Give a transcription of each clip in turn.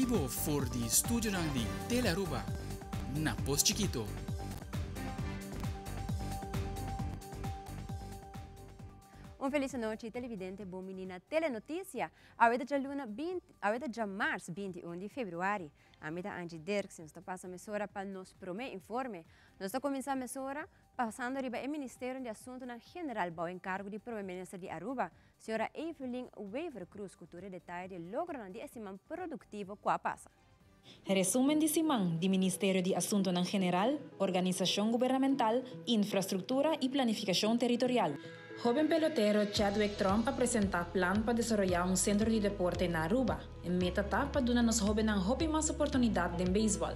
vivo for di studio di Telearuba, na Post Chiquito. Feliz noite, televidente, bom menina Telenotícia. Aweda já março 21 de fevereiro. A meta Angie Dirksen está passando a mesura para nos prometer informe. Nós está começando a mesura passando riba o Ministério de Assuntos General ao encargo de Primeira-Ministra de Aruba, senhora Evelyn Weaver Cruz, cultura detalhe de logro de semana produtivo com a passa. Resumen de semana do Ministério de Assuntos General, Organização Governamental, Infraestrutura e Planificação Territorial. Joven pelotero Chadwick Trump apresentou plano para desenvolver centro de deporte na Aruba. Em meta para dar nos jovens mais oportunidade em beisebol.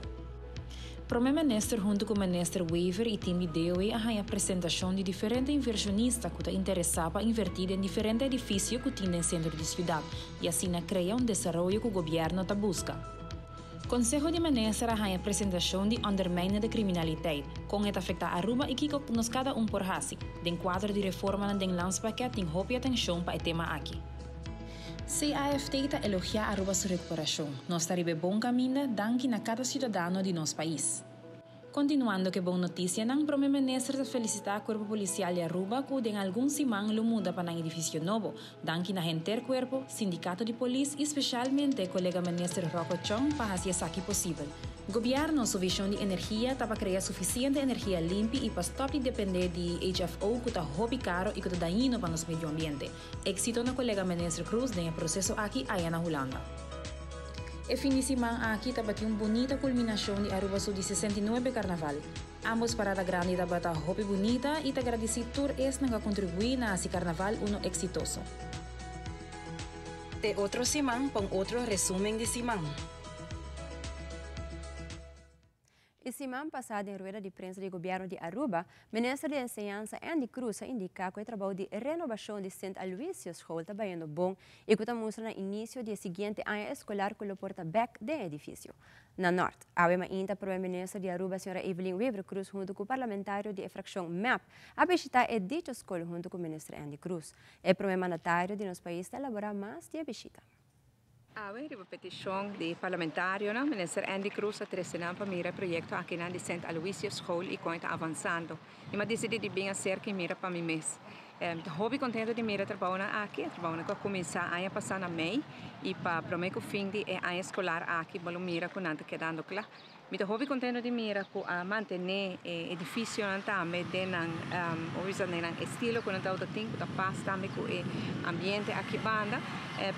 Primeiro-Ministro junto com o Ministro Weaver e time DOE a apresentação de diferentes inversionistas que estão interessados em invertir em diferentes edifícios que têm no centro da cidade e assim criar desenvolvimento que o governo está buscando. Conselho de Ministros a apresentação de undermine de criminalidade, com que afeta a Aruba e que nos cada por hasi, den quadro de reforma den landspaquete em roupa e atenção para o tema aqui. CAFT está elogiar a Aruba sua recuperação, nós estaremos em bom caminho, danke na cada cidadão de nosso país. Continuando que boa notícia, o Primeiro-Ministro felicita o Corpo Policial de Aruba que em alguns semanas muda para um edifício novo, danke na gente corpo, sindicato de polícia e especialmente o colega Ministro Rocco Chong para fazer isso aqui possível. O governo, sua visão de energia, está para criar suficiente energia limpa e para stop de depender de HFO que está hobby caro e que está dano para o meio ambiente. Éxito na colega Ministro Cruz no processo aqui aí na Holanda. E fim de semana aqui está batendo bonita culminação de Aruba Sul de 69 Carnaval. Ambos parada grande está batendo hobby bonita e está agradecido por isso que contribuir na esse Carnaval exitoso. De outro semana, com outro resumen de semana. E semana passada, em rueda de prensa do governo de Aruba, o ministro de Enseñanza, Andy Cruz, indica que o trabalho de renovação de St. Aloysius School está bem bom e que está mostrando no início do seguinte ano escolar que o porta back do edifício. Na norte, a ainda primeira-ministra de Aruba, a senhora Evelyn Weaver Cruz, junto com o parlamentário de fração MAP, a visitar a dita escola junto com o ministro Andy Cruz. O primeiro mandatário de nosso país está elaborar mais de visita. A petição de parlamentário, o ministro Andy Cruz a trazer para mira projeto aqui na St. Aloysius School e está avançando. E me decidi de bem ser que mira para mim mesmo. Estou contente de mira trabalhar aqui, trabalhar com começar a passar na MEI e para prometer o fim de ano escolar aqui, para mira com nada quedando claro. Estou contente de mira com manter edifício também de estilo que não tem que paz também com o ambiente aqui banda,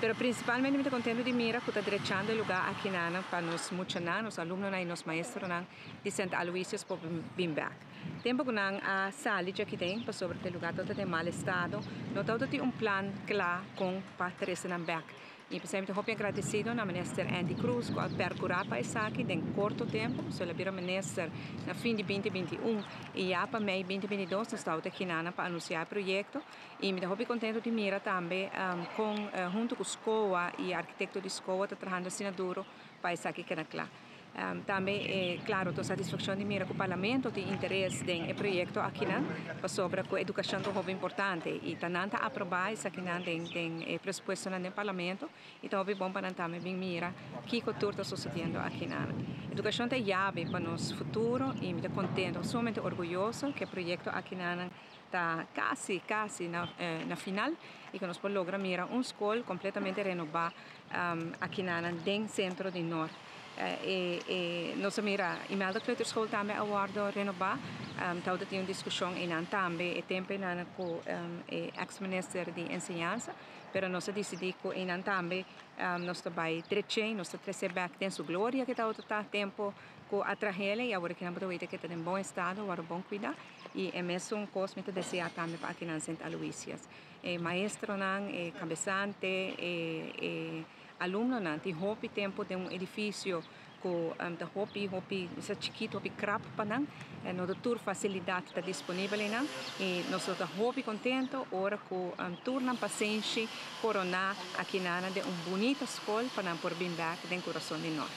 pero principalmente estou contente de mira que está direcionando o lugar aqui para nos muitos os alunos e os maestros de St. Aloysius para vir back. Tempo que a sala que tem para sobre o lugar todo em mau estado, não tem plano claro com para trazer back. E, por exemplo, eu agradecido ao ministro Andy Cruz por percorrer para isso aqui em curto tempo. Se ele virou ministro no fim de 2021 e já para meio de 2022 nós estamos aqui para anunciar o projeto. E me estou contente de mirar também junto com a escola e arquiteto de escola está trabalhando assim duro para isso aqui que é claro. Também, claro, estou satisfeita de mirar que o Parlamento tem interesse no projeto aqui sobre a educação do jovem importante e está aprovar isso aqui tem pressuposto no Parlamento e está bom para também mirar que tudo está sucedendo aqui. A educação é chave para o nosso futuro e me estou contente, somente orgulhoso que o projeto aqui está quase na final e que nós podemos lograr mirar escola completamente renovada aqui no centro do norte. Nós mira Imelda Kleuterschool também aguardo renovar, então tem uma discussão em também, tempo com o ex-ministro de Enseñanza, pero nós decidimos que em também nós vai trechen, nós trazer back tem sua glória que está tempo com a tragédia e agora que não pode ver que está em bom estado, agora bom cuidar e é mesmo coisa que desejar também para aqui na St. Aloysius. Maestro cabeçante, aluno tem hopi tempo de edifício com hopi chiquito hopi crap para não toda facilidade está disponível e nós estamos hopi contente ora com turno paciente corona aqui na de bonita escola para por vir back do coração de nós.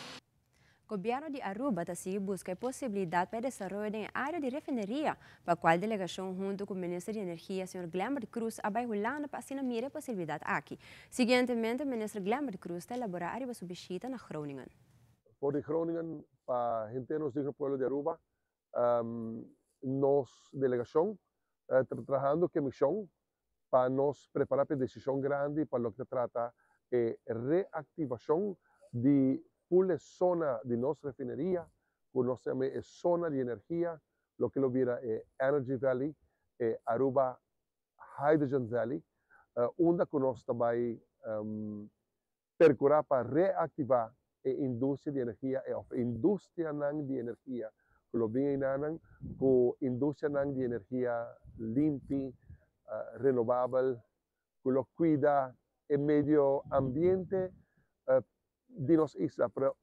gobierno de Aruba sigue busca posibilidad para desarrollo en área de refinería, para cual delegación junto con el ministro de Energía, señor Glambert Cruz, abaixulando para así mira posibilidad aquí. Siguientemente, el ministro Glambert Cruz elabora arriba su visita a Groningen. Por de Groningen, para gente nos dice pueblo de Aruba, nos delegación trabajando que misión para nos preparar para decisión grande para lo que trata reactivación de full zona de nuestra refinería, con nuestra zona de energía, lo que lo viera Energy Valley, Aruba Hydrogen Valley, onde que nós também percorrer para reactivar a indústria de energia, a indústria de energia, que lo bem com a indústria de energia limpa, renovável, que lo cuida o meio ambiente de nossa isla, pero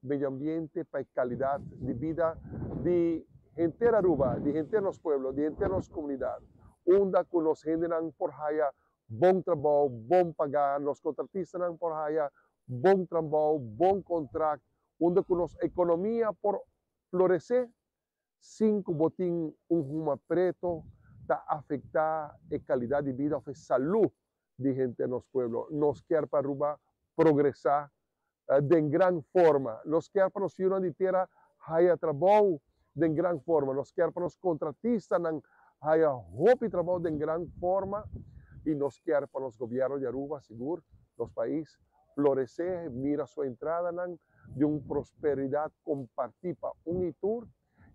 meio ambiente para qualidade de vida de gente Aruba, de gente nos pueblos, de gente nos comunidades, onde que nos generan por haya bom trabalho, bom pagar, nos contratistas por haya bom trabalho, bom contrato, onde que nos economia por florescer, sem que botem rumo preto, está afetar a qualidade de vida, a saúde de gente nos pueblos. Nos quer para Aruba progressar de gran forma. Nos quer para os ciudadanos de terra haya trabalho de gran forma. Nos quer para os contratistas haya roupa e trabalho de gran forma. E nos quer para os governos de Aruba, seguro, los países, florescer, mira sua entrada de uma prosperidade compartida. Itur,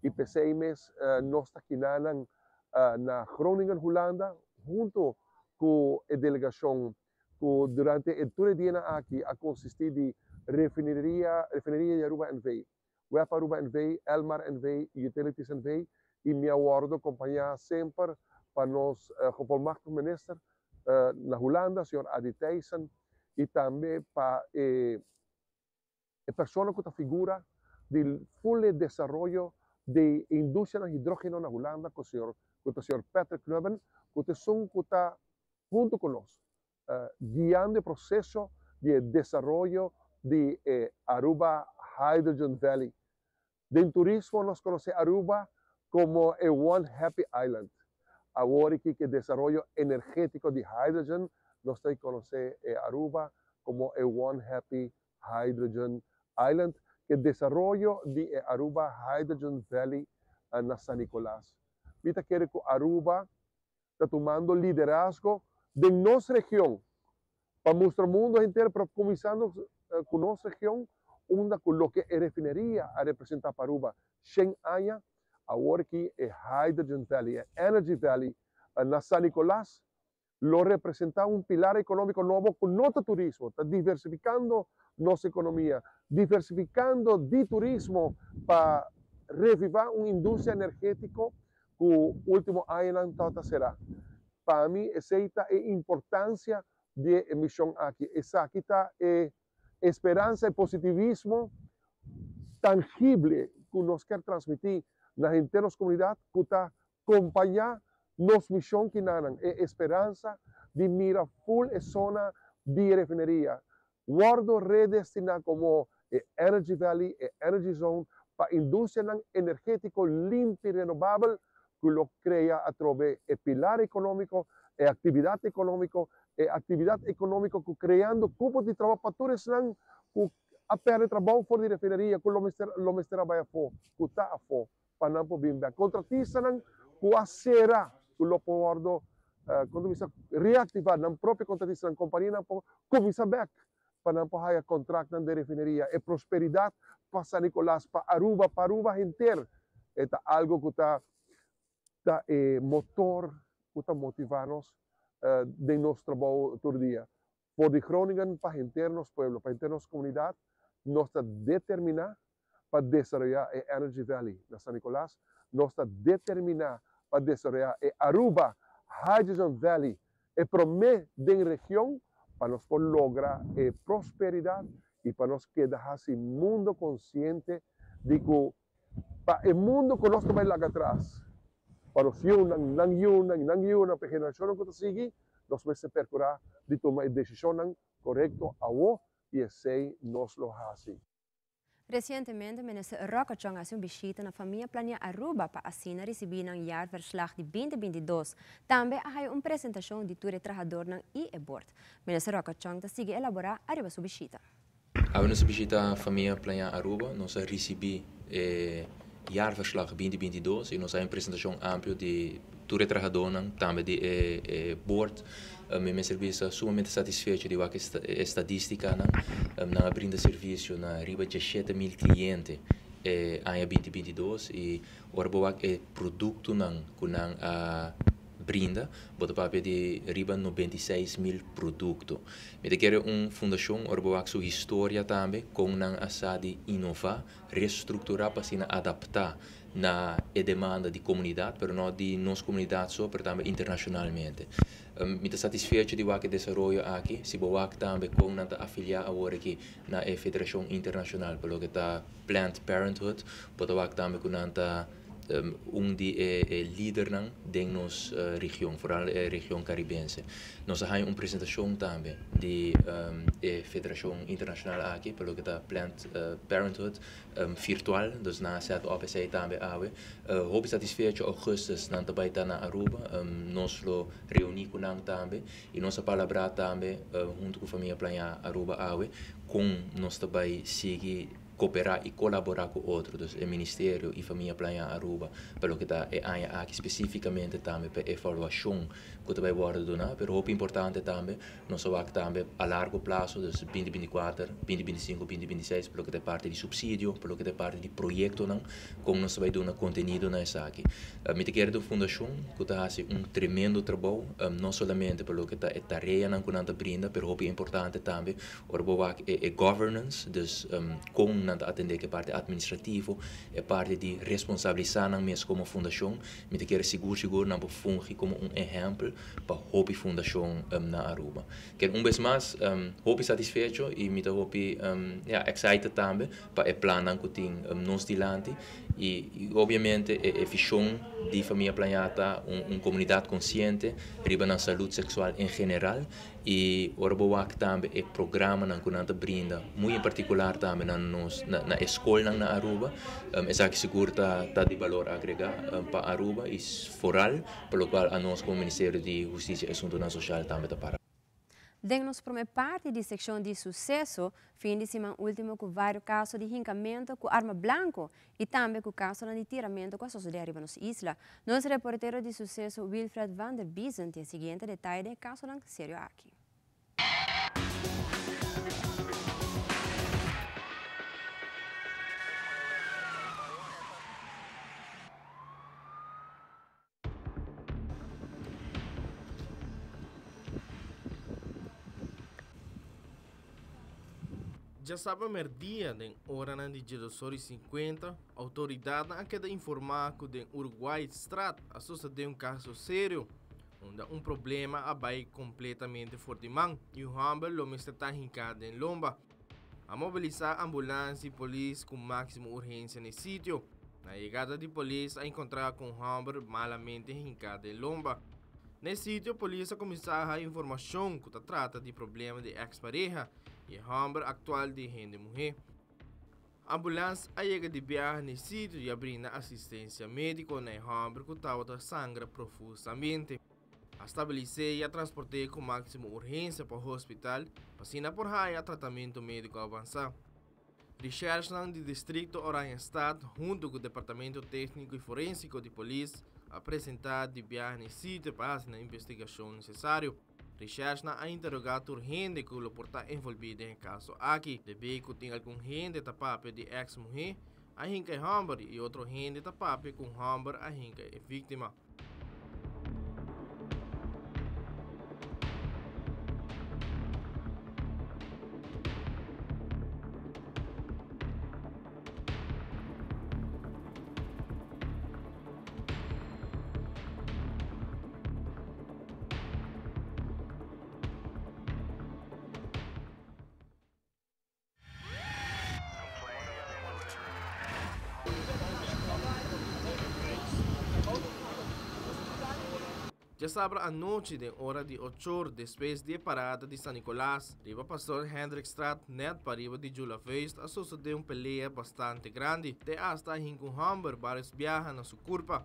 e PCMs nós aqui na Groningen, Holanda, junto com a delegação que durante todo o dia aqui a consistir de refineria de Aruba NV, Web Aruba NV, Elmar NV, Utilities NV, e me aguardo acompanhar sempre para nós, o ministro na Holanda, senhor Adi Thijssen, e também para a pessoa que figura do full desenvolvimento de indústria de hidrogênio na Holanda, com o senhor Patrick Knubben, que está junto conosco, guiando o processo de desenvolvimento de Aruba Hydrogen Valley. De turismo, nós conhecemos Aruba como a One Happy Island. Agora que o desenvolvimento energético de hydrogen, nós conhecemos Aruba como a One Happy Hydrogen Island, que o desenvolvimento de Aruba Hydrogen Valley na San Nicolás. Vita quer que Aruba está tomando liderazgo de nossa região, para mostrar ao mundo inteiro, para começando com nossa região, onde o que é refineria a representar para Aruba. 100 anos, agora que é Hydrogen Valley, é Energy Valley, na San Nicolás, lo representa pilar econômico novo com nosso turismo, está diversificando nossa economia, diversificando de turismo para revivar uma indústria energética que o último ano será. Para mim, essa é a importância de emissão aqui. Essa aqui está a esperança e positivismo tangível que nós queremos transmitir na gente das comunidades que está acompanhar nossa missão que nanan, a esperança de mirar full a zona de refineria. Guardo redestinar como Energy Valley, Energy Zone, para a indústria energética limpa e renovável, que lo cria a través do pilar econômico, e atividade econômica que criando cupos de trabalho para todos que a perder trabalho fora de refineria, que lo mister vai a fo, que está a fo, para não poder bem. Contratista que a será, que lo pode quando bisa reativar na própria contratista na companhia, começa back para não poder contrato de refineria e prosperidade para San Nicolás, para Aruba inteiro. É algo que está motor que está motivar-nos de nosso trabalho todo dia. Por de Groningen, para internos pueblos, para internos comunidades, nós está determinado para desenvolver a Energy Valley na San Nicolás, nós está determinado para desenvolver a Aruba Hydrogen Valley, e promete de região para nós lograr a prosperidade e para nós quedar assim mundo consciente de que para o mundo que nós vai lá atrás, para os não para a geração que está seguindo, nós vamos percorrer de tomar a decisão correta a o e assim nós lo fazemos. Recentemente, minister Roca Chong hace visita na família Plania Aruba para assim receber ng jaarverslag de 2022. Também há uma apresentação de tudo trabalhador ng e-board. Minister Roca Chong ta sigue elaborar arriba sua visita. A nossa visita à família Plania Aruba, nós recebemos jaarverslag 2022 e nós temos uma apresentação ampla de tudo trabalhador também de board. Me serviço sumamente satisfeito de que estatística não brinda serviço na riba de 7.000 clientes em 2022 e o produto que não brinda, bota papel de riba 96.000 produtos. Me quero uma fundação, orboak sua história também, com não asa de inovar, reestruturar para se adaptar na demanda de comunidade, mas não de nossa comunidade só, mas também internacionalmente. Me está satisfeito de que desenvolve aqui, se boa também com não afiliar agora aqui na Federação Internacional, pelo que está Planned Parenthood, bota também com não de líder de nossa região, vooral a região caribense. Nós temos uma apresentação também de Federação Internacional aqui, pelo que está Planned Parenthood virtual, dus na set OPC também awe. Hope satisfeito augustus na também está na Aruba, nós lo reuni com nang também e nossa palavra também junto com a família Plania Aruba awe, com nós também seguir cooperar e colaborar com outros, o Ministério e a Família Plania Aruba, pelo que está aqui especificamente também para avaliação que também vai donar, mas é importante também, nós vamos também a largo prazo, 2024, 2025, 2026, pelo que é parte de subsídio, pelo que é parte de projeto, como nós vamos dar conteúdo nessa aqui. Me quero da fundação, que está fazendo tremendo trabalho, não somente pelo que está a tarefa que nós brinda, mas é importante também, a governance, dus com atender que parte administrativo, a parte de responsabilizar mesmo como fundação, me quero seguro não funge como exemplo para a fundação na Aruba. Quero vez mais, hope satisfeito e me hope excited também para o plano que tem nos dilante e obviamente a visão de família planeta, uma comunidade consciente, riba na saúde sexual em geral e orboak também é programa que nós brinda, muito em particular também na escola na Aruba, é que seguro está de valor agregado para Aruba e foral, pelo qual a nós como Ministério de Justiça e Assuntos Social também está para. Demos por uma parte de secção de sucesso, fim de semana último com vários casos de rincamento com arma branca e também com casos de tiramento com a sociedade arriba nas islas. Nosso reporteiro de sucesso, Wilfred van der Biesen, tem o seguinte detalhe de caso sério aqui. Já sabe mer dia den hora na de 18:50, a autoridade a queda informar que den Uruguai Strat a suceder caso sério, onde problema abai completamente fora de mão e o Humber lo está hincado em lomba. A mobilizar ambulância e polícia com máxima urgência no sítio. Na chegada de polícia a encontrar com o Humber malamente hincado em lomba. Nesse sítio, a polícia começar a informação que trata de problema de ex-pareja e Humber atual de gente mulher. A ambulância a chega de viagem nesse sítio e abrindo assistência médica na Humber que estava sangra profusamente. A estabelecer e a transportar com máxima urgência para o hospital, para por raia tratamento médico avançado. Recherche do Distrito Oranjestad, junto com o Departamento Técnico e Forênsico de Polícia, apresentar de viagem nesse sítio para a investigação necessária. Recherche a interrogato urgente que o porta envolvido em caso aqui. Deve que tem algum gente tapapé de ex-mulher, a gente é Humber e outro gente tapapé com Humber a gente é vítima. Já sabra a noite de hora de 8 horas depois de parada de San Nicolás, riba pastor Hendrikstraat net para riba de Jula Feest, a sucedeu pelea bastante grande, de hasta hinkun Hamburg vários viajan na sua curva.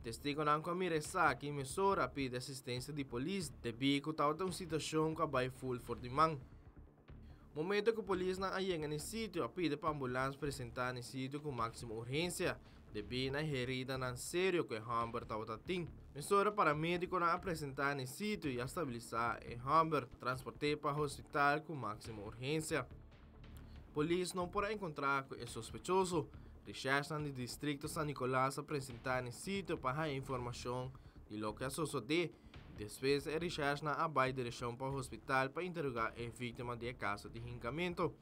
Testigo não comiresa que emissora pede assistência de polícia, de bico tal uma situação que vai full for demand. Momento que a polícia não chega no sítio, pede para a ambulância apresentar no sítio com máxima urgência, devido a herida não sério que Hamburg estava tendo. Emissora para médico não apresentar no sítio e estabilizar em Hamburg, transportar para o hospital com máxima urgência. Polícia não pode encontrar com o sospechoso. Recherche no distrito San Nicolás apresentar no sítio para a informação de lo que sucedeu. Depois, a recherche na vai direção para o hospital para interrogar a vítima de caso de hincamento.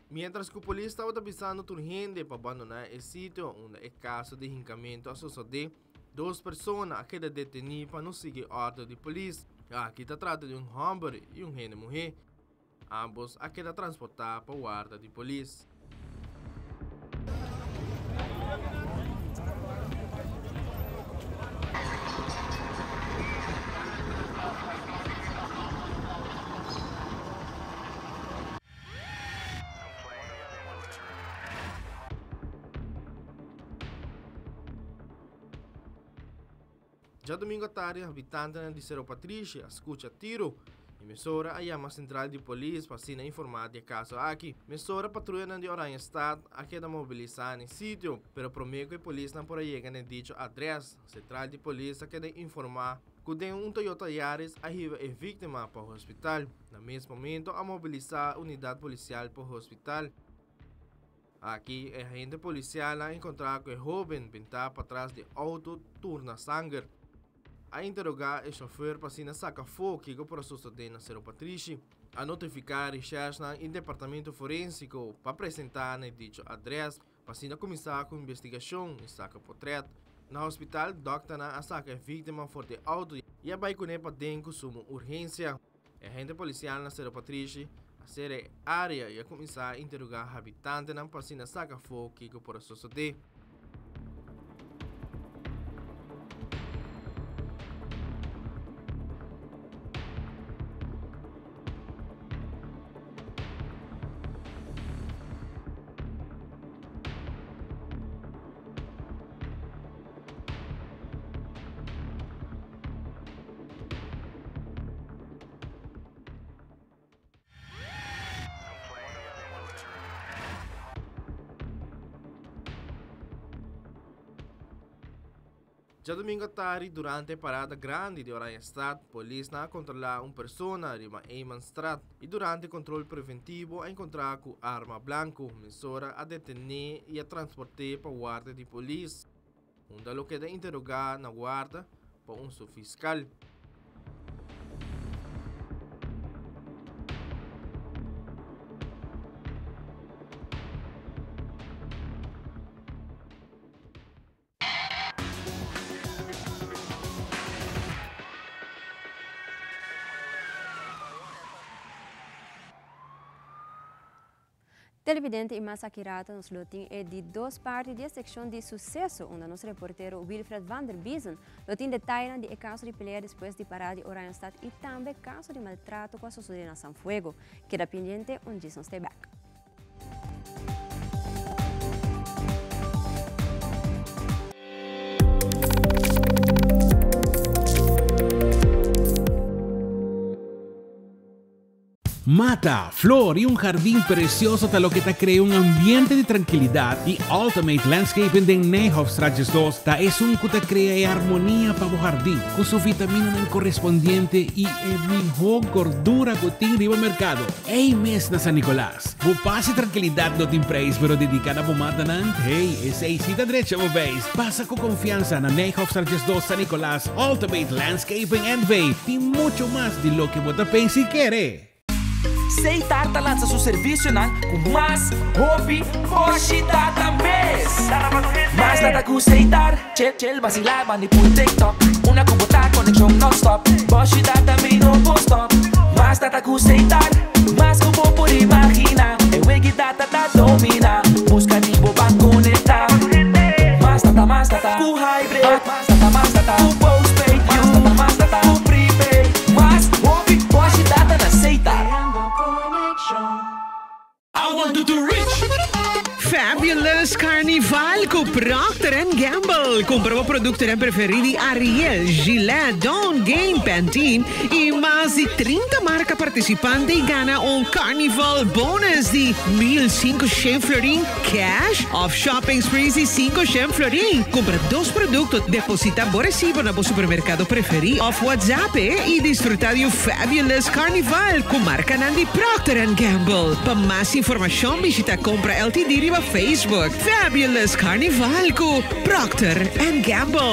Mientras que a polícia estava avisando urgente para abandonar o sítio onde o caso de hincamento sucedeu, 2 pessoas que foram detenidas para não seguir ordem de polícia. Aqui se trata de homem e uma mulher. Ambos foram transportados para a guarda de polícia. Já domingo à tarde, habitantes de Cerro Patrícia escuta tiro. Emissora a chama central de polícia para se informar de caso aqui. Emissora patrulha de Oranjestad a queda mobilizar no sítio, pero promete que a polícia não pode chegar em dicho adresse. Central de polícia quer informar que tem Toyota Yaris arriba a vítima para o hospital. No mesmo momento, a mobilizar a unidade policial para o hospital. Aqui, a agente policial a encontrar com o jovem pintado para trás de auto turna sangue. A interrogar o chofer para se sacar fogo que o processo de na Cerro Patrícia, a notificar a recherche no departamento forensico para apresentar na dicho adresse, para se começar com a investigação e sacar portreto. No hospital, doctor a saca a vítima for de auto e a vai para dentro sumo urgência. A agente policial na Cerro Patrícia a ser área e a começar a interrogar habitantes para se sacar fogo que o processo de. Já domingo à tarde, durante a parada grande de Oranjestad, a polícia controlar uma pessoa rima Eymanstraat e durante o controle preventivo a encontrar com arma branca, emissora a detener e a transportar para a guarda de polícia, onde lo queda interrogar na guarda para um fiscal. Televidente e Masakirata nos loting é de 2 partes da secção de sucesso, onde nosso reporteiro Wilfred van der Biesen loting detalha de caso de pelea depois de parar de Oranjestad e também caso de maltrato com a sociedade na Sanfuego. Queda pendente, Jason stay back. Mata, flor y un jardín precioso tal lo que te crea un ambiente de tranquilidad y Ultimate Landscaping de Nijhoffstraat 2 ta es un que te crea armonía para tu jardín con su vitamina correspondiente y el mejor gordura que tiene riba mercado. Hey mes na San Nicolás, vos pase tranquilidad no te preis pero dedicada a mata nan. Hey, esa cita derecha vos veis. Pasa con confianza na Nijhoffstraat 2 San Nicolás, Ultimate Landscaping and Bay y mucho más de lo que vos te pensa y quiere. Seitar lança seu serviço com mais hobby, hoje mês. Mas nada com Seitar, chel vacilar, bani por TikTok. Uma cubota conexão non-stop, hoje também não vou stop. Mas nada com Seitar, mas que vou por imaginar. Eu é que data domina, busca de boba conectar. Mas nada, com hybrid, mas nada, com postpaid, mas nada, Carnival com Procter & Gamble. Comprova produtos preferidos Ariel, Gillette, Dawn, Game, Pantene e mais de 30 marcas participantes e ganha Carnival bonus de 1.500 florin cash of shopping sprees de 500 florin. Compra 2 produtos, deposita por recibo na supermercado preferido of WhatsApp e desfrutar de Fabulous Carnival com marca de Procter & Gamble. Para mais informação, visita Compra LTD riba Facebook. Fabulous Carnival com Procter & Gamble.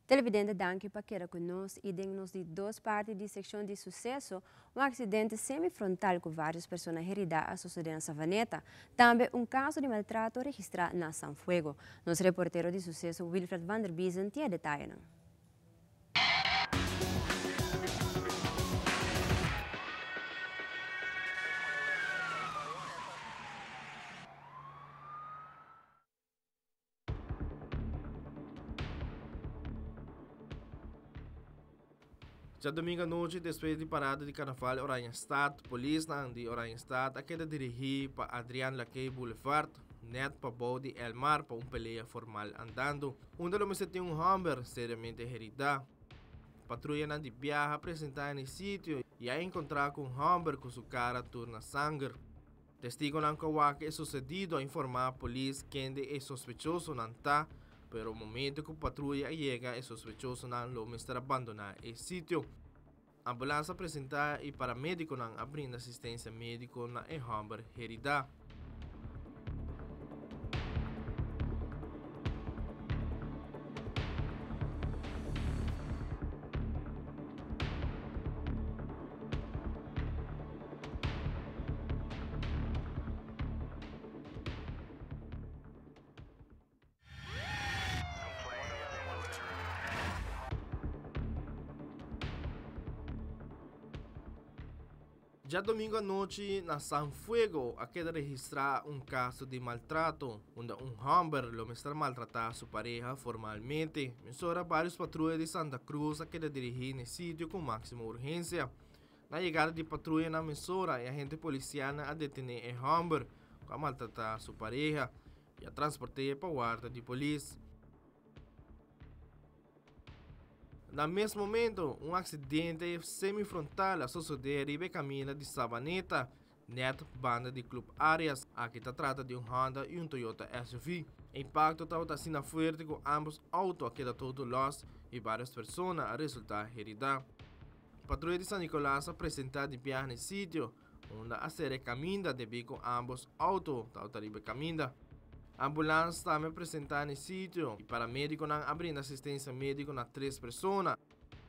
Televidente, danke para quedar conosco e demos de 2 partes de secção de sucesso, acidente semifrontal com várias pessoas heridas sucedeu na Savaneta, também caso de maltrato registrado na San Fuego. Nosso reporteiro de sucesso, Wilfred van der Biesen, tem detalhes. Já domingo à noite, depois de parada de carnaval Oranjestad, polícia de Oranjestad queda dirigir para Adrián Laquey Boulevard, net para Bode Elmar para peleia formal andando. Onde o mesmo tem Humber seriamente herido. Patrulha de viaja apresentar no sítio e a encontrar com Humber com sua cara turna sangue. Testigo não que é sucedido a informar a polícia que é sospechoso não está. Pero o momento que a patrulha chega, é sospechoso não lo mestre abandonar o sítio. A ambulância apresentar e paramédico não abrindo assistência médica na Humber herida. Já domingo à noite, na San Fuego, queda registrar caso de maltrato, onde Humber lo mestre maltratar sua pareja formalmente. Mensura vários patrulhas de Santa Cruz queda dirigir no sítio com máxima urgência. Na chegada de patrulha na mensura, a agente policial a detener Humber para maltratar sua pareja e a transportar para a guarda de polícia. No mesmo momento, acidente semifrontal sucedeu em caminho de Savaneta, net banda de Club Arias, que trata de Honda e Toyota SUV. O impacto estava sendo forte com ambos autos que todo los e várias pessoas a resultar heridas. Patrulha de San Nicolás apresentada de viagem no sítio, onde a série caminha devido com ambos autos estava caminho. A ambulância também apresentada no sítio e paramédico não abrindo assistência médica a 3 pessoas.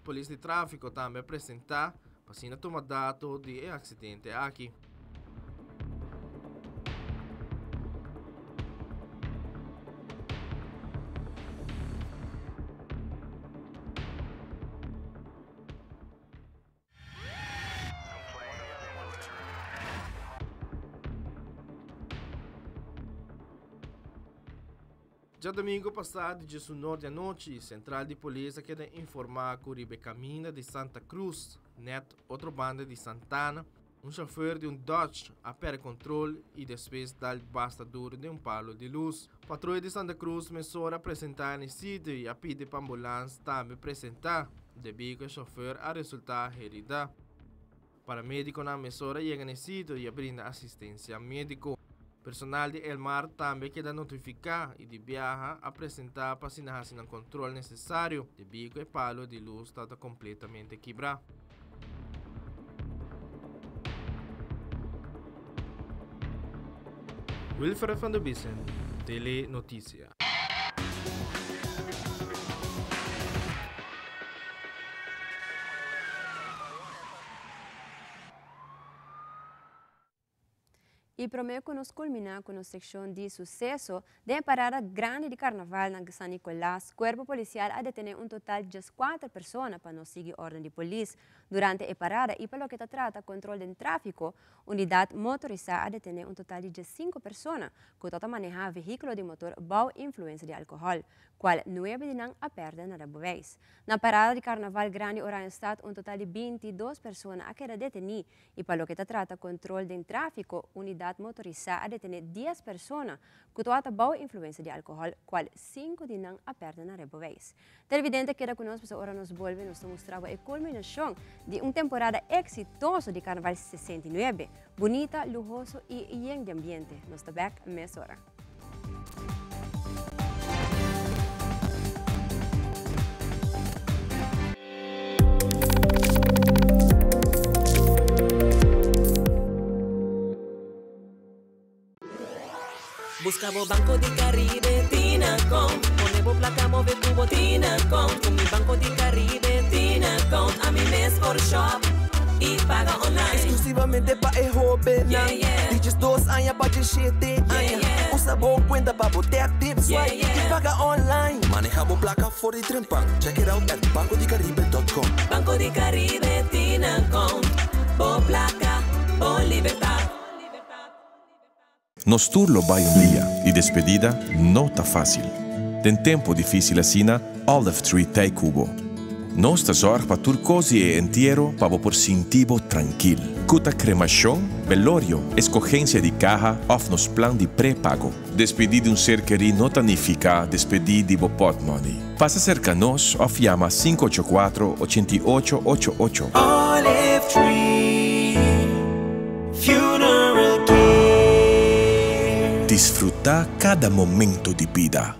Polícia de tráfico também apresentar para tomar dados de acidente aqui. Já domingo passado, de norte à noite, Central de Polícia quer informar que o caminho de Santa Cruz, net outra banda de Santana, chofer de Dodge a perde controle e depois dá bastadura de palo de luz. Patrulha de Santa Cruz começou a apresentar no sítio e a pedir para a ambulância também apresentar, devido ao chofer a resultar herido. Paramédico na emissora chega no sítio e brinda assistência médica. Personal de Elmar também queda notificar e de viaja apresentar para sinalizar o controle necessário, devido ao palo de luz está completamente quebrado. Wilfred van der Biesen, Tele Notícia. E promete que nos culminar com a secção de sucesso de parada grande de carnaval na San Nicolás. O corpo policial a detener total de 4 pessoas para não seguir ordem de polícia. Durante a parada e pelo que trata controle do tráfico, unidade motorizada detém um total de 5 pessoas que toda manejar veículo de motor bau influência de álcool, qual 9 dinang a perda na vez. Na parada de Carnaval Grande Oranjestad, um total de 22 pessoas a queda detenidas e pelo que trata controle do tráfico, unidade motorizada detém 10 pessoas que toda bau influência de álcool, qual 5 dinang a perda na vez. Televidente queda conosco para nos volve nos mostrar a culminação de uma temporada exitosa de Carnaval 69, bonita, lujoso e lleno de ambiente. Nos está back mes hora. Buscamos Banco de Caribe, Tinacom. Ponemos placa, move cubo, Tinacom. Con mi Banco de Caribe, Tinacom. A mi mes por shop y paga online. Exclusivamente para el joven. Dices 2 años para que 7 años. Usa boa cuenta para botar tips y paga online. Manejamos placa for the trempan. Check it out at bancodecaribe.com. Banco de Caribe, Tinacom. Bo placa, bo libertad. Nos turlo vai dia e despedida não tá fácil. Tem tempo difícil assim, Olive Tree Tay Cubo. Nós tá zorg para tur cosi e inteiro para por sintivo tranquilo. Cuta cremação, velório, escogência de caja of nos plan de pré-pago. Despedir de ser querido não significa despedir de bo pot money. Passa cerca nós of llama 584-8888. Olive Tree Funeral Care. Disfrutar cada momento de vida.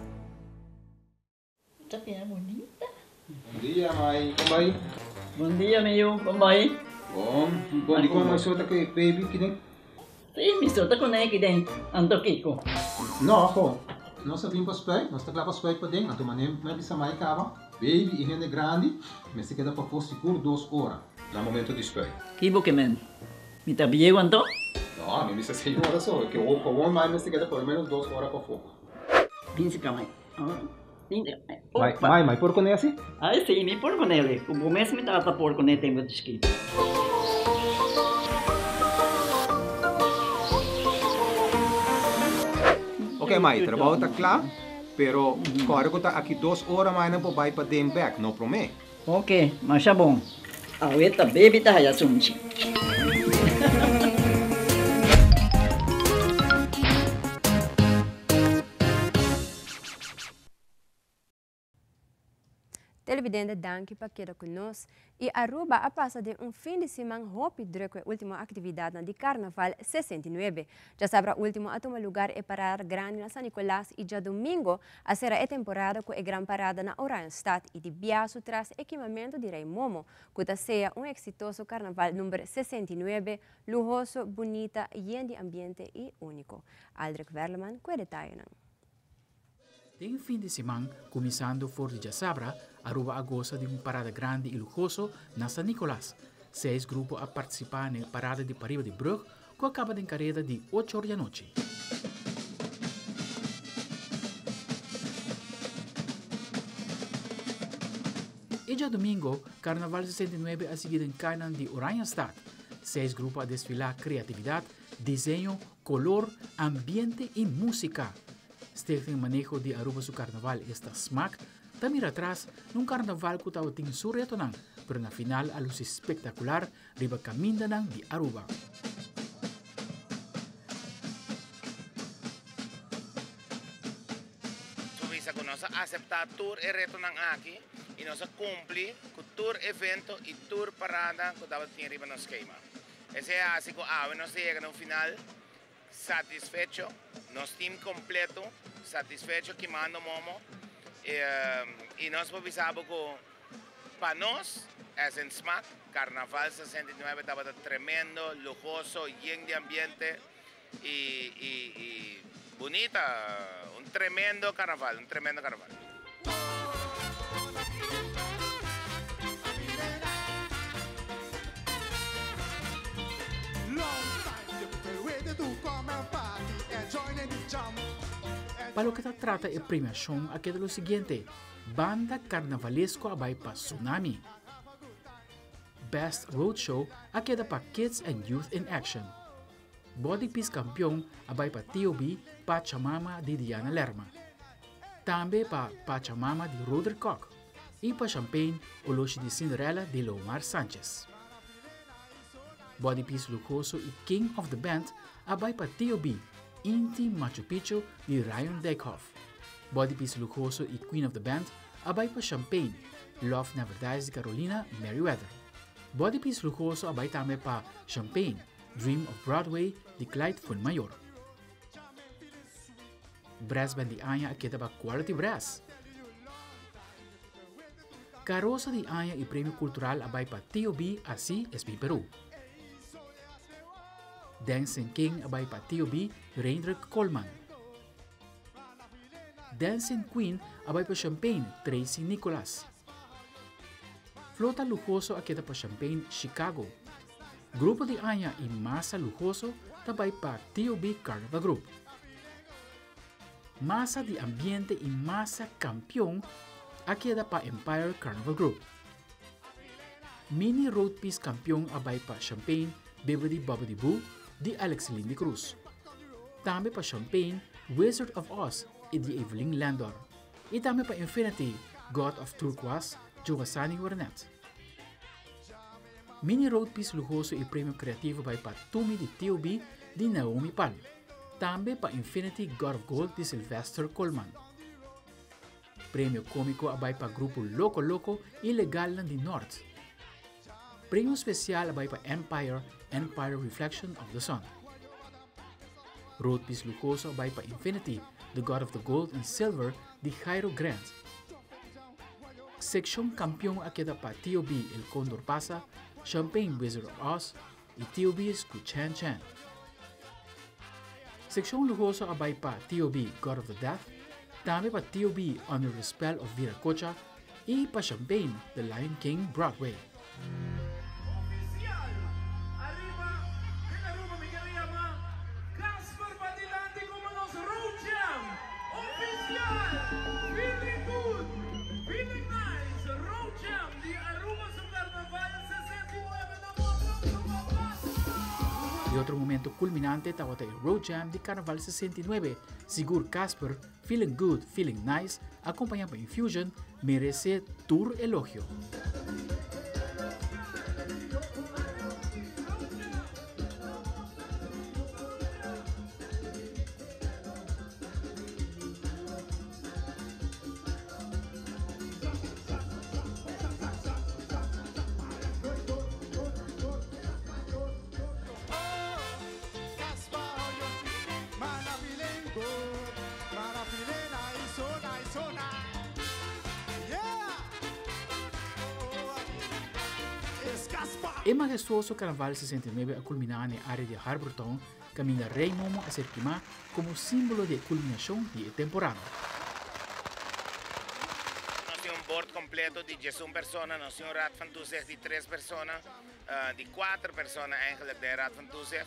Bonita. Bom dia, Mai. Como vai? Bom dia, meu. Como vai? Bom. Bom, di ko may suot ako baby kini. Sim, me solta com ele dentro. Ando Kiko. No, ako. Nós sabemos para nós está para para dentro. Então, manem, mas bisa mai kava. Baby, e rende grande, mas se queda para for seguro 2 horas. No momento de spray. Kibo que men. Me tá bem quanto? No, me dice 6 horas só, que o com mais se queda por menos 2 horas para fogo. Pince camai. Mai, por con esse? Ah, sim, me por com ele. O mês me tá por com ele tempo de ski. Ok, Mai, trabalho está claro, pero agora que tá aqui 2 horas mais não vai para dem back, não promete. Ok, mas tá bom. A outra baby tá já sunchi. Televidente, danke para quedar conosco. E Aruba a passa de fim de semana hopi druk a última atividade de Carnaval 69. Já sabe, o último a tomar lugar é parar grande na San Nicolás e já domingo a será a temporada com a gran parada na Oranjestad e de biaço traz equipamento de Rei Momo, que seja exitoso Carnaval número 69, lujoso, bonita, lleno de ambiente e único. Aldrich Verleman, com detalhe. Tem um fim de semana, começando por de Sabra, Aruba goza de uma parada grande e luxuoso na San Nicolás. 6 grupos a participar na parada de Pariba de Brug, que acaba de carreira de 8 horas da noite. E já domingo, Carnaval 69 a seguir em Cainan de Oranjestad. 6 grupos a desfilar criatividade, desenho, color, ambiente e música. Stichting Manejo de Aruba su Carnaval esta SMAC, tamir atrás num carnaval que estava tem su retornang, pero na final a luz espectacular riba camindanang de Aruba. Sumisa que nós aceitar tour e retornang aqui e nós cumprir com tour evento e tour parada que estava tem riba no esquema. Esse é assim que nós chega no final satisfecho, nosso time completo, satisfecho que manda Momo e nós avisamos que para nós, é em SMAC, Carnaval 69 estava tremendo, lujoso, lleno de ambiente e bonita, um tremendo carnaval, Para lo que se trata de premiación, aquí de lo siguiente: Banda Carnavalesco Abay pa Tsunami. Best Road Show akeda pa Kids and Youth in Action. Body Peace Kampiyon abay pa TOB Pachamama di Diana Lerma. Tambe pa Pachamama di Roder Koch. E pa Champagne Oloshi di Cinderella di Lomar Sanchez. Body Peace Lujoso e King of the Band abay pa TOB Inti Machu Picchu di Ryan Dijkhoff. Body Peace Lujoso e Queen of the Band abay pa Champagne Love Never Dies di Carolina Merriweather. Body Peace Lujoso abay tame pa Champagne Dream of Broadway di Clyde Funmayor. Brass Band di Anya akita pa Quality Brass. Carosa di Anya e Premio Cultural abay pa TOB Asi SB Peru. Dancing King abay pa TOB Reindrik Coleman. Dancing Queen abay pa Champagne Tracy Nicholas. Flota Lujoso akita pa Champagne Chicago. Grupo di Anya e Masa Lujoso tabay pa TOB Carnival Group. Masa di Ambiente e Masa Kampiyon akita pa Empire Carnival Group. Mini Road Peace Kampiyon abay pa Champagne Bibbidi Bobbidi Boo di Alex Lindy Cruz. Tame pa Champagne Wizard of Oz e di Evelyn Landor. Itame pa Infinity God of Turquoise Giovanni Warnet. Mini Road Peace Lujoso e Premio Creativo by pa Tumi di TOB di Naomi Pal. Tambe pa Infinity God of Gold di Sylvester Coleman. Premio Comico abay pa Grupo Loco Loco e Legal di North. Premio Special abay pa Empire Reflection of the Sun. Road Peace Lujoso abay pa Infinity The God of the Gold and Silver di Jairo Grant. Seksyon Kampiyon akita pa TOB El Condor Pasa, Champagne Wizard of Oz, e TOB Skuchan Chan. Seksyon Lujoso abay pa TOB God of the Death, tame pa TOB Under the Spell of Viracocha, e pa Champagne The Lion King Broadway. Y otro momento culminante estaba el Road Jam de Carnaval 69. Sigur Casper, Feeling Good, Feeling Nice, acompañado por Infusion, merece tour elogio. El majestuoso Carnaval 69 a culminar en el área de Harbortown, camina Rey Momo a Serquimá como símbolo de culminación de temporada. Nos tiene un board completo de 11 personas, nos tiene un Raad van Toezicht de 3 personas, de 4 personas eigenlijk de Raad van Toezicht.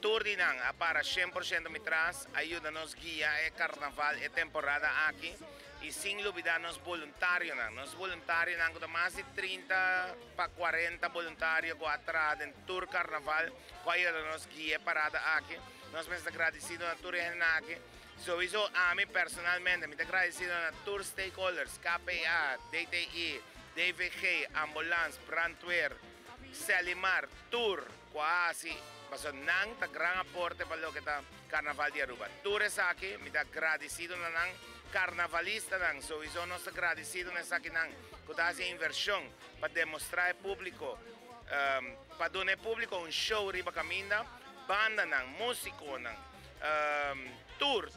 Tour di nang para 100% mitras, ayúdanos guía el carnaval e temporada aquí. Y sin olvidar nos voluntarios, con más de 30 para 40 voluntarios que atrás en Tour Carnaval, que nos guía parada aquí. Nos me agradecido a Tour aquí. Sowieso a mí personalmente, me agradecido a Tour Stakeholders, KPA, DTI, DVG, Ambulance, Brandweer, Selimar, Tour, quasi. Pasó nang ta gran aporte para lo que está Carnaval de Aruba. Tour es aquí, me agradecido a nang carnavalista nang sowieso nos agradecido nessa aqui nang que inversión para demonstrar al público para dar al público un show riba caminda banda nang músico nang tour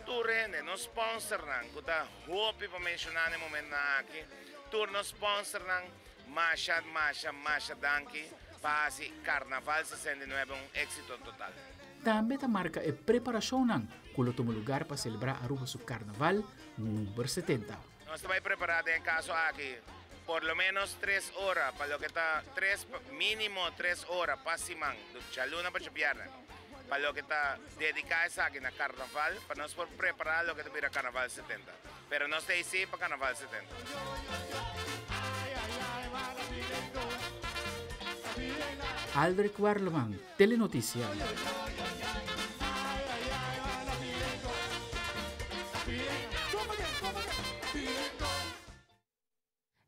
no sponsor nang que tá hope para mencionar no momento aqui tour no sponsor nang masha danki para si Carnaval 69 un éxito total. Também ta marca a preparação nang kulo tomo lugar para celebrar Aruba su Carnaval número 70. Nós estamos preparados en caso aquí, por lo menos 3 horas, para lo que está mínimo 3 horas para Simán, de luna para Chapiarna, para lo que está dedicado aquí en Carnaval, para nos preparar lo que te Carnaval 70. Pero no estoy así para Carnaval 70. Aldrich Warleman, Telenoticia.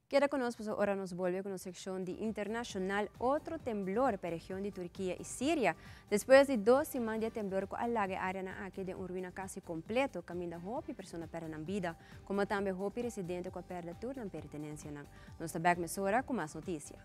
Queda conosco, pues ahora nos vuelve con la sección de internacional. Otro temblor para la región de Turquía y Siria. Después de 2 semanas de temblor que alaga área aquí de una ruina casi completo, camina hopi persona perden vida, como también hopi residente que perde turno pertenencia. Nos está back mesora con más noticias.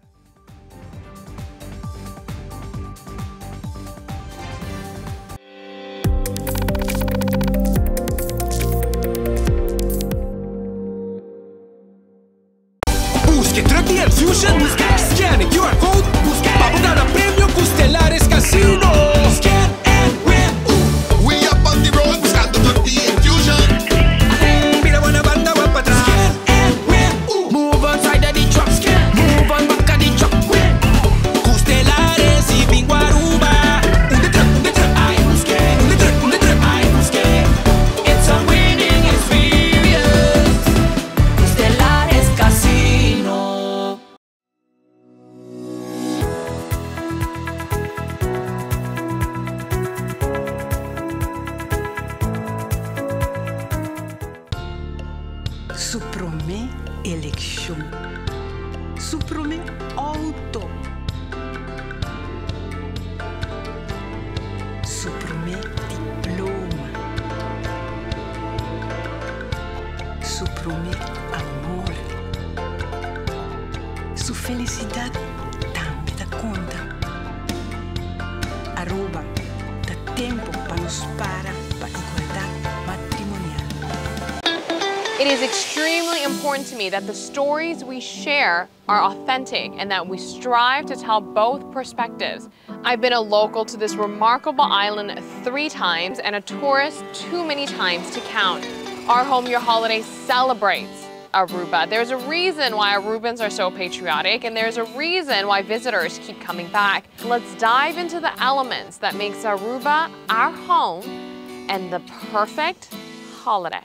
Fusion, scan el QR code, vamos a dar premio Custelares Casino. Scan and win. We up on the road, buscando Tortilla Fusion. Mira buena banda, va para atrás. Scan and win. Move on side of the truck, scan. Move on back of the truck, win. Custelares y Bingo Aruba. Un de truck, ay, busqué. Un de truck, ay, busqué. It's a winning experience. Custelares Casino. Su promé elección, su promé auto, su promé diploma, su promé amor, su felicidad también da conta. Aruba, da tiempo para nos para igualdad matrimonial. It is extremely important to me that the stories we share are authentic and that we strive to tell both perspectives. I've been a local to this remarkable island 3 times and a tourist too many times to count. Our Home Your Holiday celebrates Aruba. There's a reason why Arubans are so patriotic, and there's a reason why visitors keep coming back. Let's dive into the elements that makes Aruba our home and the perfect holiday.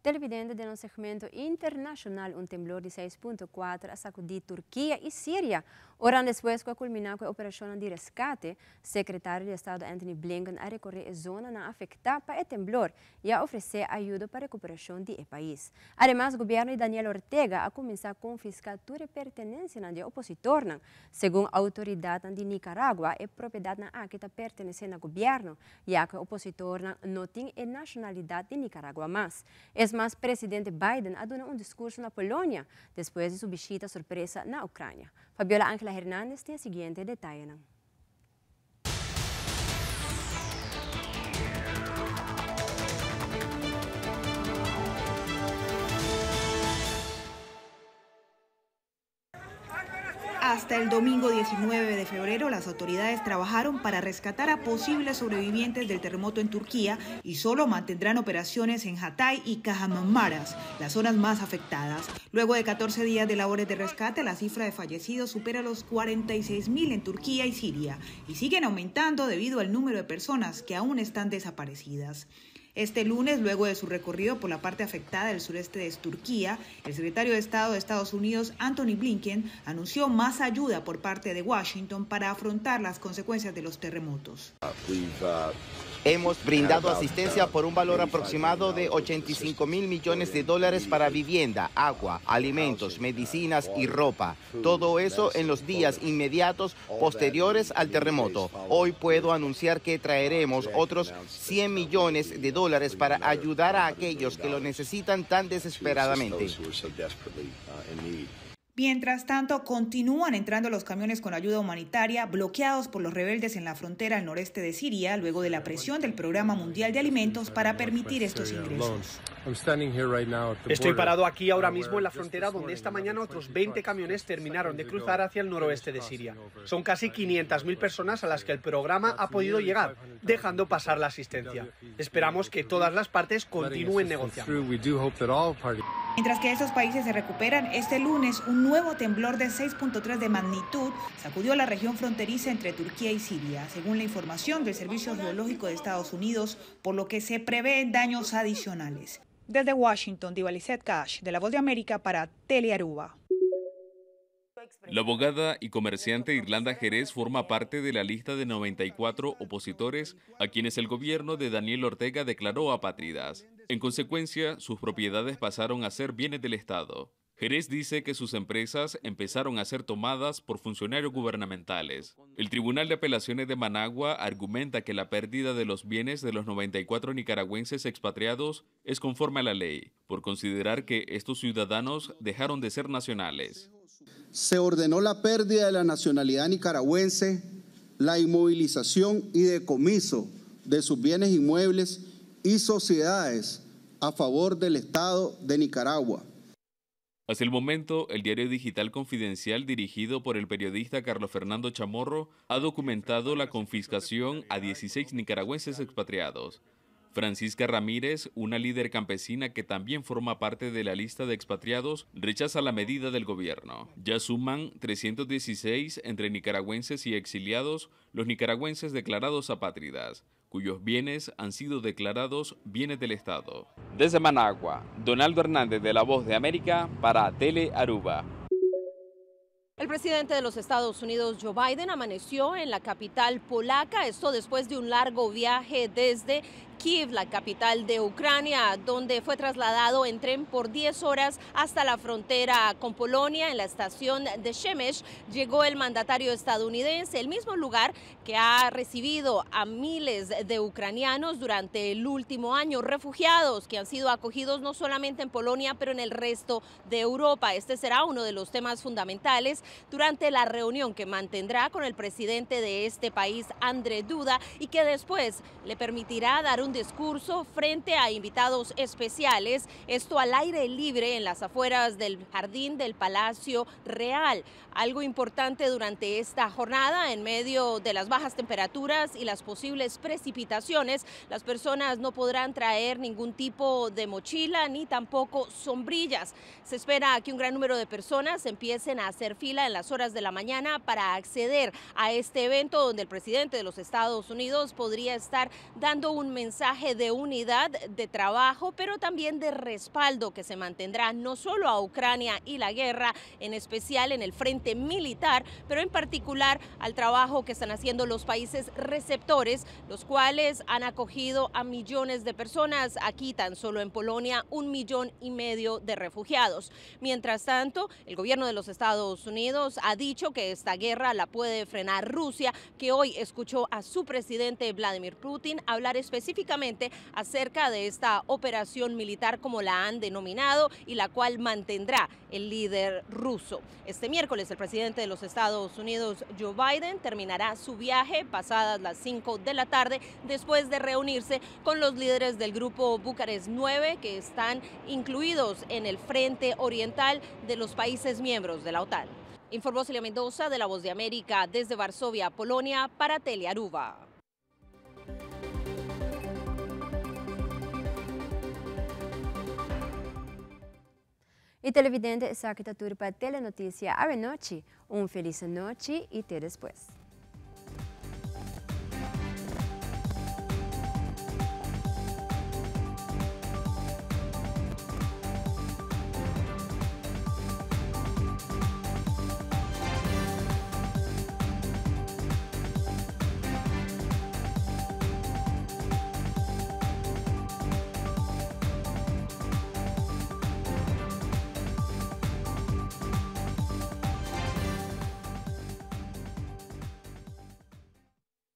Televidente de un segmento internacional, un temblor de 6.4 ha sacudido Turquía y Siria. Horas después que culminó con la operación de rescate, secretario de Estado Anthony Blinken ha recorrido la zona afectada por el temblor y ha ofrecido ayuda para la recuperación del país. Además, el gobierno de Daniel Ortega ha comenzado a confiscar toda pertenencia de opositor. Según autoridades de Nicaragua, la propiedad que pertenece al gobierno, ya que el opositor no tiene nacionalidad de Nicaragua más. Es más, presidente Biden ha dado un discurso en Polonia después de su visita sorpresa en Ucrania. Fabiola Ángela Hernández tiene el siguiente detalle. Hasta el domingo 19 de febrero, las autoridades trabajaron para rescatar a posibles sobrevivientes del terremoto en Turquía y solo mantendrán operaciones en Hatay y Kahramanmaraş, las zonas más afectadas. Luego de 14 días de labores de rescate, la cifra de fallecidos supera los 46.000 en Turquía y Siria y siguen aumentando debido al número de personas que aún están desaparecidas. Este lunes, luego de su recorrido por la parte afectada del sureste de Turquía, el secretario de Estado de Estados Unidos, Anthony Blinken, anunció más ayuda por parte de Washington para afrontar las consecuencias de los terremotos. Hemos brindado asistencia por un valor aproximado de $85 mil millones para vivienda, agua, alimentos, medicinas y ropa. Todo eso en los días inmediatos posteriores al terremoto. Hoy puedo anunciar que traeremos otros $100 millones para ayudar a aquellos que lo necesitan tan desesperadamente. Mientras tanto, continúan entrando los camiones con ayuda humanitaria bloqueados por los rebeldes en la frontera al noreste de Siria, luego de la presión del Programa Mundial de Alimentos para permitir estos ingresos. Estoy parado aquí ahora mismo en la frontera, donde esta mañana otros 20 camiones terminaron de cruzar hacia el noroeste de Siria. Son casi 500.000 personas a las que el programa ha podido llegar, dejando pasar la asistencia. Esperamos que todas las partes continúen negociando. Mientras que estos países se recuperan, este lunes un nuevo temblor de 6.3 de magnitud sacudió la región fronteriza entre Turquía y Siria, según la información del Servicio Geológico de Estados Unidos, por lo que se prevén daños adicionales. Desde Washington, Diva Lizette Cash, de La Voz de América para Telearuba. La abogada y comerciante Irlanda Jerez forma parte de la lista de 94 opositores a quienes el gobierno de Daniel Ortega declaró apátridas. En consecuencia, sus propiedades pasaron a ser bienes del Estado. Jerez dice que sus empresas empezaron a ser tomadas por funcionarios gubernamentales. El Tribunal de Apelaciones de Managua argumenta que la pérdida de los bienes de los 94 nicaragüenses expatriados es conforme a la ley, por considerar que estos ciudadanos dejaron de ser nacionales. Se ordenó la pérdida de la nacionalidad nicaragüense, la inmovilización y decomiso de sus bienes inmuebles y sociedades a favor del Estado de Nicaragua. Hasta el momento, el diario digital Confidencial, dirigido por el periodista Carlos Fernando Chamorro, ha documentado la confiscación a 16 nicaragüenses expatriados. Francisca Ramírez, una líder campesina que también forma parte de la lista de expatriados, rechaza la medida del gobierno. Ya suman 316 entre nicaragüenses y exiliados los nicaragüenses declarados apátridas, cuyos bienes han sido declarados bienes del Estado. Desde Managua, Donaldo Hernández de La Voz de América para Tele Aruba. El presidente de los Estados Unidos, Joe Biden, amaneció en la capital polaca, esto después de un largo viaje desde Kiev, la capital de Ucrania, donde fue trasladado en tren por 10 horas hasta la frontera con Polonia. En la estación de Przemyśl llegó el mandatario estadounidense, el mismo lugar que ha recibido a miles de ucranianos durante el último año, refugiados que han sido acogidos no solamente en Polonia, pero en el resto de Europa. Este será uno de los temas fundamentales durante la reunión que mantendrá con el presidente de este país, Andrzej Duda, y que después le permitirá dar un discurso frente a invitados especiales, esto al aire libre en las afueras del jardín del Palacio Real. Algo importante durante esta jornada, en medio de las bajas temperaturas y las posibles precipitaciones, las personas no podrán traer ningún tipo de mochila ni tampoco sombrillas. Se espera que un gran número de personas empiecen a hacer fila en las horas de la mañana para acceder a este evento, donde el presidente de los Estados Unidos podría estar dando un mensaje de unidad, de trabajo, pero también de respaldo que se mantendrá no solo a Ucrania y la guerra, en especial en el frente militar, pero en particular al trabajo que están haciendo los países receptores, los cuales han acogido a millones de personas. Aquí tan solo en Polonia 1,5 millones de refugiados. Mientras tanto, el gobierno de los Estados Unidos ha dicho que esta guerra la puede frenar Rusia, que hoy escuchó a su presidente Vladimir Putin hablar específicamente acerca de esta operación militar, como la han denominado, y la cual mantendrá el líder ruso. Este miércoles el presidente de los Estados Unidos, Joe Biden, terminará su viaje pasadas las 5 de la tarde después de reunirse con los líderes del grupo Bucarest 9, que están incluidos en el frente oriental de los países miembros de la OTAN. Informó Celia Mendoza de La Voz de América desde Varsovia, Polonia, para Tele Aruba. E televidente, essa aqui tá tudo para Telenotícia à noite. Feliz noite e até depois.